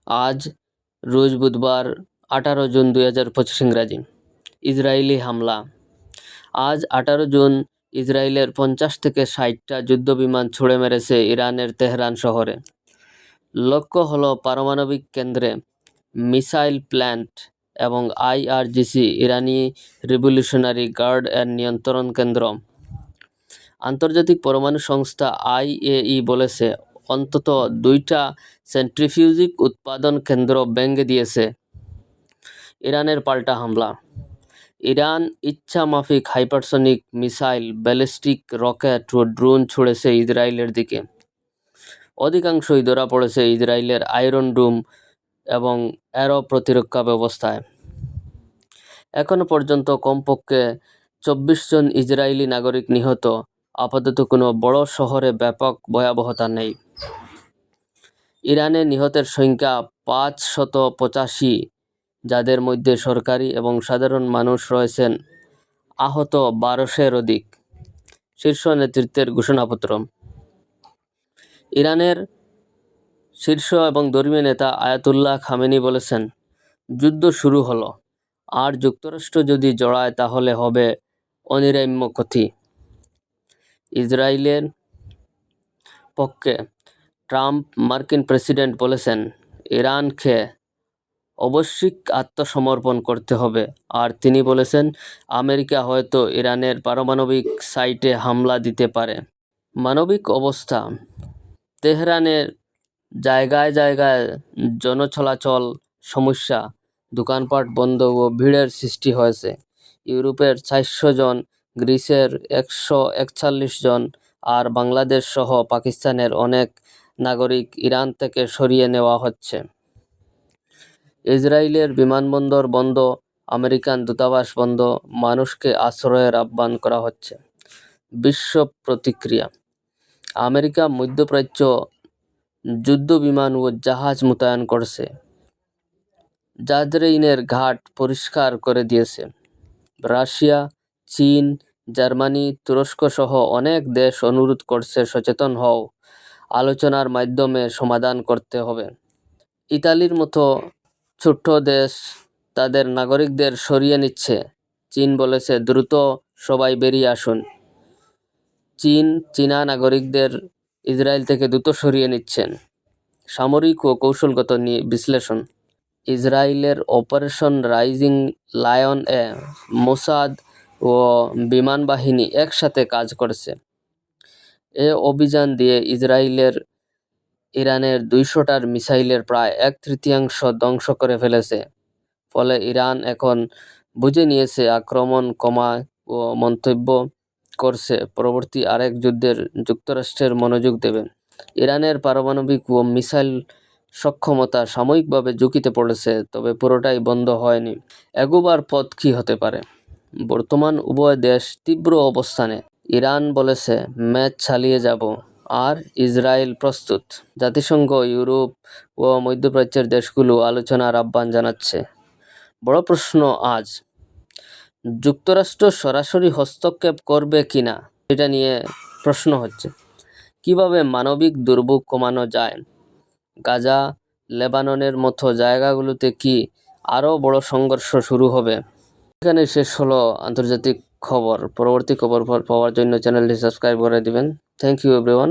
আজ রোজ বুধবার 18 জুন 2025 ইংরাজি। ইসরায়েলি হামলা। আজ 18 জুন ইসরায়েলের 50 থেকে 60টা যুদ্ধবিমান ছুড়ে মেরেছে ইরানের তেহরান শহরে। লক্ষ্য হলো পারমাণবিক কেন্দ্রে, মিসাইল প্ল্যান্ট এবং IRGC ইরানি রিভলিউশনারি গার্ড এর নিয়ন্ত্রণ কেন্দ্র। আন্তর্জাতিক পরমাণু সংস্থা IAEA বলেছে অন্তত 2টা সেন্ট্রিফিউজিক উৎপাদন কেন্দ্র ভেঙে দিয়েছে ইরানের পাল্টা হামলা। ইরান ইচ্ছামাফিক হাইপারসনিক মিসাইল, ব্যালিস্টিক রকেট ও ড্রোন ছুড়েছে ইসরায়েলের দিকে। অধিকাংশই ধরা পড়েছে ইসরায়েলের আয়রন ডোম এবং অ্যারো প্রতিরক্ষা ব্যবস্থায়। এখনো পর্যন্ত কমপক্ষে 24 জন ইসরায়েলি নাগরিক নিহত। আপাতত কোনো বড় শহরে ব্যাপক ভয়াবহতা নেই। ইরানে নিহতের সংখ্যা 585, যাদের মধ্যে সরকারি এবং সাধারণ মানুষ রয়েছেন। আহত 1200-এর অধিক। শীর্ষ নেতৃত্বের ঘোষণাপত্র। ইরানের শীর্ষ এবং ধর্মীয় নেতা আয়াতুল্লাহ খামেনি বলেছেন, যুদ্ধ শুরু হলো, আর যুক্তরাষ্ট্র যদি জড়ায় তাহলে হবে অনিরাম্য ক্ষতি। ইসরায়েলের পক্ষে ট্রাম্প মার্কিন প্রেসিডেন্ট বলেছেন, ইরানকে অবশ্যই আত্মসমর্পণ করতে হবে। আর তিনি বলেছেন, আমেরিকা হয়তো ইরানের পারমাণবিক সাইটে হামলা দিতে পারে। মানবিক অবস্থা। তেহরানের জায়গায় জায়গায় জনচলাচল সমস্যা, দোকানপাট বন্ধ ও ভিড়ের সৃষ্টি হয়েছে। ইউরোপের 400 জন, গ্রিসের 141 জন আর বাংলাদেশ সহ পাকিস্তানের অনেক নাগরিক ইরান থেকে সরিয়ে নেওয়া হচ্ছে। ইসরায়েলের বিমানবন্দর বন্ধ, আমেরিকান দূতাবাস বন্ধ, মানুষকে আশ্রয়ের আহ্বান করা হচ্ছে। বিশ্ব প্রতিক্রিয়া। আমেরিকা মধ্যপ্রাচ্য যুদ্ধবিমান ও জাহাজ মোতায়েন করছে। জাজরেইনের ঘাট পরিষ্কার করে দিয়েছে। রাশিয়া, চীন, জার্মানি, তুরস্ক সহ অনেক দেশ অনুরোধ করছে সচেতন হও, আলোচনার মাধ্যমে সমাধান করতে হবে। ইতালির মতো ছোট্ট দেশ তাদের নাগরিকদের সরিয়ে নিচ্ছে। চীন বলেছে দ্রুত সবাই বেরিয়ে আসুন। চীনা নাগরিকদের ইসরায়েল থেকে দ্রুত সরিয়ে নিচ্ছেন। সামরিক ও কৌশলগত বিশ্লেষণ। ইসরায়েলের অপারেশন রাইজিং লায়ন এ মোসাদ ও বিমান বাহিনী একসাথে কাজ করছে। এ অভিযান দিয়ে ইসরায়েলের ইরানের 200টার মিসাইলের প্রায় 1/3 ধ্বংস করে ফেলেছে। ফলে ইরান এখন বুঝে নিয়েছে আক্রমণ কমা ও মন্তব্য করছে পরবর্তী আরেক যুদ্ধের যুক্তরাষ্ট্রের মনোযোগ দেবে। ইরানের পারমাণবিক ও মিসাইল সক্ষমতা সাময়িকভাবে ঝুঁকিতে পড়েছে, তবে পুরোটাই বন্ধ হয়নি। এগোবার পথ কী হতে পারে? বর্তমান উভয় দেশ তীব্র অবস্থানে। ইরান বলেছে ম্যাচ চালিয়ে যাব, আর ইসরায়েল প্রস্তুত। জাতিসংঘ, ইউরোপ ও মধ্যপ্রাচ্যের দেশগুলো আলোচনার আহ্বান জানাচ্ছে। বড় প্রশ্ন আজ, যুক্তরাষ্ট্র সরাসরি হস্তক্ষেপ করবে কিনা এটা নিয়ে প্রশ্ন হচ্ছে। কিভাবে মানবিক দুর্ভোগ কমানো যায়? গাজা, লেবাননের মতো জায়গাগুলোতে কি আরও বড় সংঘর্ষ শুরু হবে? এখানে শেষ হলো আন্তর্জাতিক খবর। পরবর্তী খবর পাওয়ার জন্য চ্যানেলটি সাবস্ক্রাইব করে দিবেন। Thank you everyone.